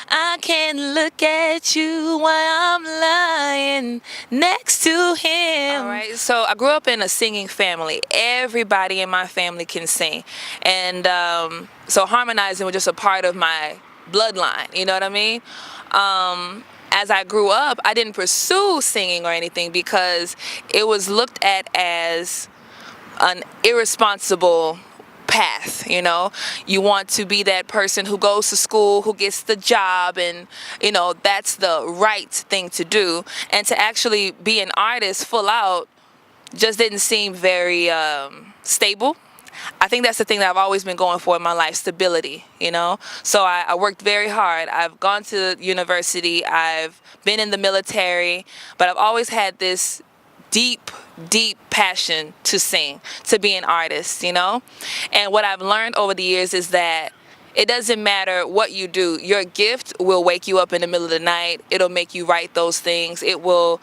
I can look at you while I'm lying next to him. All right, so I grew up in a singing family. Everybody in my family can sing. And so harmonizing was just a part of my bloodline, you know what I mean? As I grew up, I didn't pursue singing or anything because it was looked at as an irresponsible path. You want to be that person who goes to school, who gets the job, and that's the right thing to do. And to actually be an artist full out just didn't seem very stable. I think that's the thing that I've always been going for in my life, stability. So I worked very hard. I've gone to university, I've been in the military, but I've always had this deep passion to sing, to be an artist. And what I've learned over the years is that it doesn't matter what you do. Your gift will wake you up in the middle of the night. It'll make you write those things. It will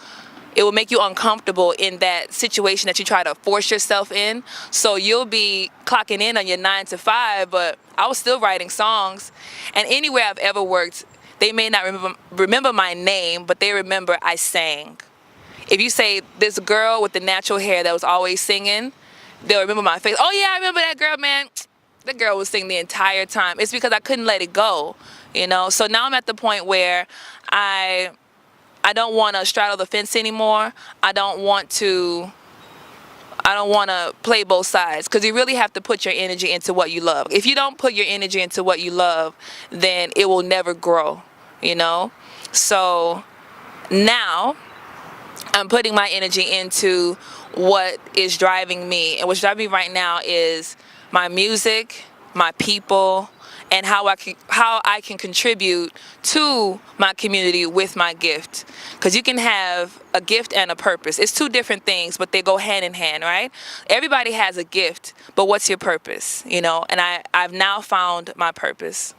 make you uncomfortable in that situation that you try to force yourself in. So you'll be clocking in on your 9 to 5, but I was still writing songs. And anywhere I've ever worked, they may not remember my name, but they remember I sang. If you say this girl with the natural hair that was always singing, they'll remember my face. Oh yeah, I remember that girl, man. That girl was singing the entire time. It's because I couldn't let it go, So now I'm at the point where I don't want to straddle the fence anymore. I don't want to play both sides, because you really have to put your energy into what you love. If you don't put your energy into what you love, then it will never grow, So now I'm putting my energy into what is driving me. And what's driving me right now is my music, my people, and how I can contribute to my community with my gift. Because you can have a gift and a purpose. It's two different things, but they go hand in hand, right? Everybody has a gift, but what's your purpose? And I've now found my purpose.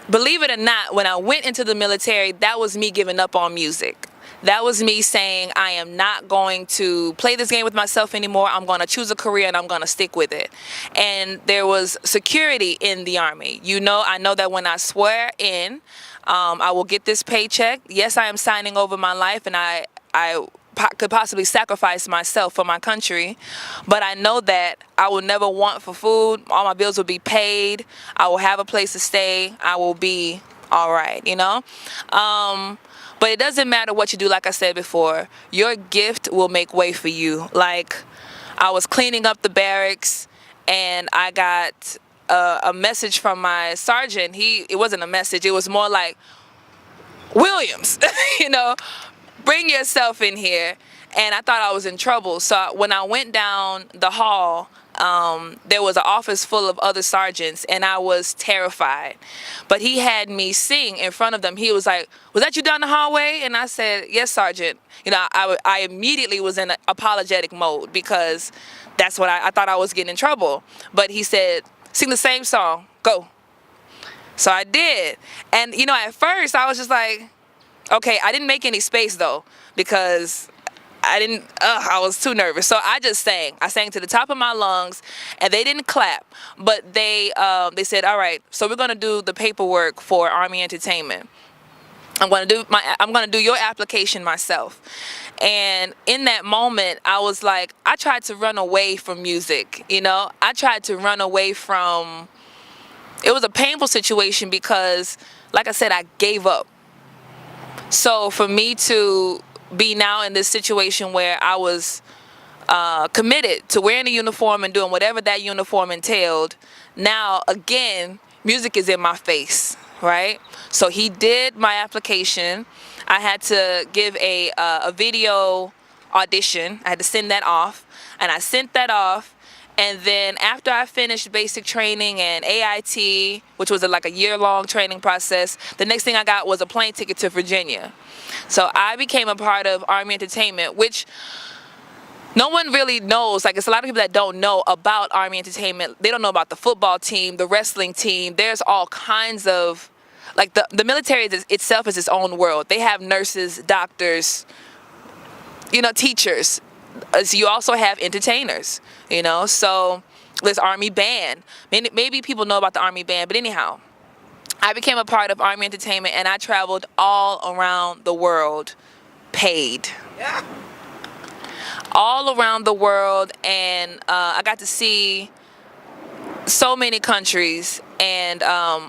Believe it or not, when I went into the military, that was me giving up on music. That was me saying, I am not going to play this game with myself anymore. I'm going to choose a career and I'm going to stick with it. And there was security in the Army. I know that when I swear in, I will get this paycheck. Yes, I am signing over my life, and I could possibly sacrifice myself for my country. But I know that I will never want for food. All my bills will be paid. I will have a place to stay. I will be all right, But it doesn't matter what you do. Like I said before, your gift will make way for you. Like, I was cleaning up the barracks, and I got a message from my sergeant. It wasn't a message. It was more like, Williams, bring yourself in here. And I thought I was in trouble. So when I went down the hall, there was an office full of other sergeants, and I was terrified. But he had me sing in front of them. He was like, was that you down the hallway? And I said, yes, Sergeant. I immediately was in apologetic mode, because that's what I thought I was getting in trouble. But he said, sing the same song, go. So I did. And, at first I was just like, okay, I didn't make any space though, because I was too nervous. So I just sang. I sang to the top of my lungs, and they didn't clap, but they said, all right, so we're going to do the paperwork for Army Entertainment. I'm going to do your application myself. And in that moment, I was like, I tried to run away from music, I tried to run away from, it was a painful situation because, like I said, I gave up. So for me to be now in this situation where I was committed to wearing a uniform and doing whatever that uniform entailed, now again, music is in my face, right? So he did my application. I had to give a video audition. I had to send that off, and I sent that off. And then after I finished basic training and AIT, which was like a year-long training process, the next thing I got was a plane ticket to Virginia. So I became a part of Army Entertainment, which no one really knows. Like, it's a lot of people that don't know about Army Entertainment. They don't know about the football team, the wrestling team. There's all kinds of, like, the military itself is its own world. They have nurses, doctors, teachers. So you also have entertainers, so there's Army Band. Maybe people know about the Army Band, but anyhow. I became a part of Army Entertainment, and I traveled all around the world, paid. Yeah. All around the world, and I got to see so many countries, and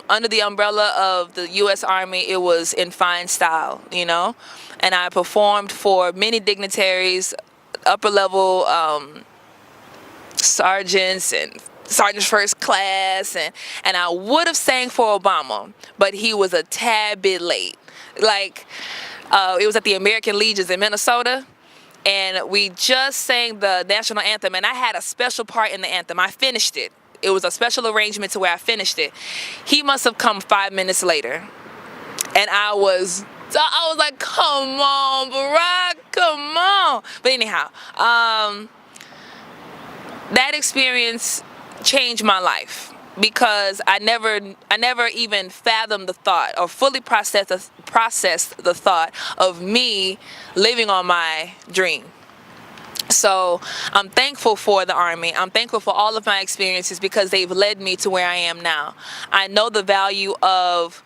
under the umbrella of the U.S. Army, it was in fine style, you know. And I performed for many dignitaries, upper level sergeants and sergeants first class, and I would have sang for Obama, but he was a tad bit late. Like, it was at the American Legions in Minnesota, and we just sang the national anthem, and I had a special part in the anthem. I finished it. It was a special arrangement to where I finished it. He must have come 5 minutes later, and I was like, come on, Barack, come on. But anyhow, that experience changed my life, because I never even fathomed the thought or fully processed the thought of me living on my dream. So I'm thankful for the Army. I'm thankful for all of my experiences, because they've led me to where I am now. I know the value of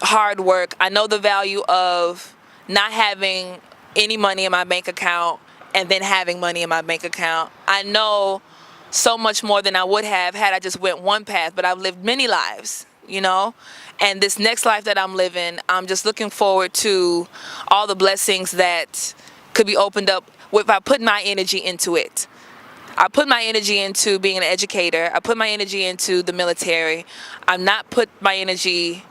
hard work. I know the value of not having any money in my bank account and then having money in my bank account. I know so much more than I would have had I just went one path, but I've lived many lives, you know. And this next life that I'm living, I'm just looking forward to all the blessings that could be opened up if I put my energy into it. I put my energy into being an educator. I put my energy into the military. I'm not put my energy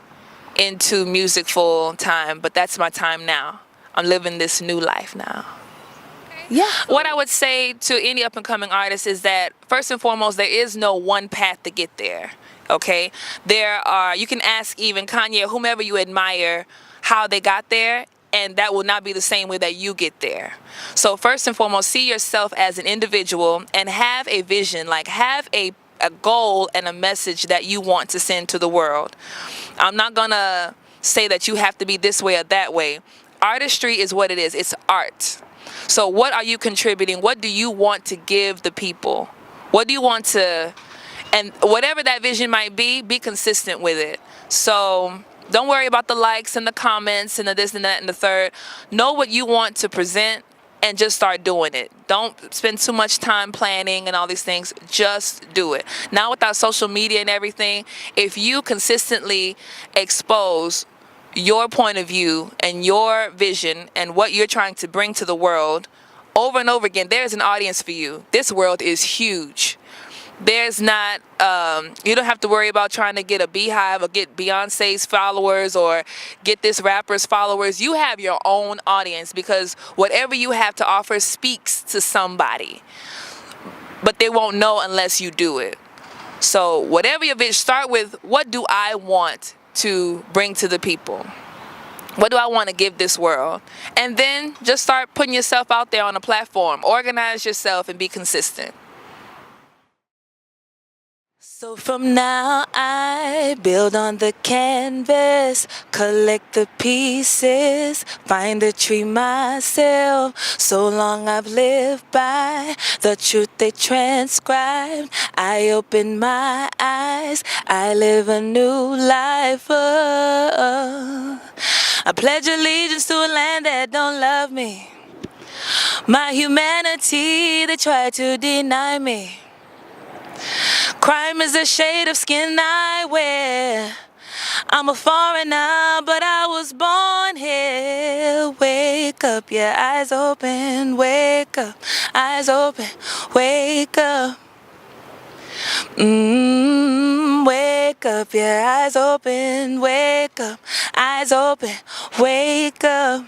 into music full time, but that's my time now. I'm living this new life now. Yeah. What I would say to any up-and-coming artist is that, first and foremost, there is no one path to get there, okay? You can ask even Kanye or whomever you admire how they got there, and that will not be the same way that you get there. So first and foremost, see yourself as an individual and have a vision, like have a goal and a message that you want to send to the world. I'm not gonna say that you have to be this way or that way. Artistry is what it is. It's art. So what are you contributing? What do you want to give the people? What do you want to, and whatever that vision might be consistent with it. So don't worry about the likes and the comments and the this and that and the third. Know what you want to present and just start doing it. Don't spend too much time planning and all these things. Just do it. Now, without social media and everything, if you consistently expose your point of view and your vision and what you're trying to bring to the world over and over again, there's an audience for you. This world is huge. There's not, you don't have to worry about trying to get a beehive or get Beyonce's followers or get this rapper's followers. You have your own audience, because whatever you have to offer speaks to somebody, but they won't know unless you do it. So whatever your vision, start with, what do I want to bring to the people? What do I want to give this world? And then just start putting yourself out there on a platform. Organize yourself and be consistent. So from now I build on the canvas, collect the pieces, find a tree myself. So long I've lived by the truth they transcribed. I open my eyes, I live a new life. I pledge allegiance to a land that don't love me. My humanity, they try to deny me. Crime is the shade of skin I wear. I'm a foreigner, but I was born here. Wake up, yeah, eyes open. Wake up, eyes open. Wake up. Wake up, yeah, eyes open. Wake up, eyes open. Wake up.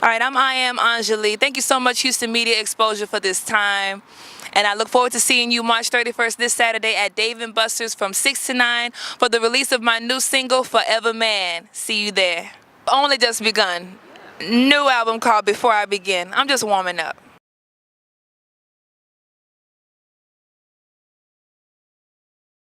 All right, I am Enjolee. Thank you so much, Houston Media Exposure, for this time. And I look forward to seeing you March 31st this Saturday at Dave & Buster's from 6 to 9 for the release of my new single, Forever Man. See you there. Only just begun. New album called Before I Begin. I'm just warming up.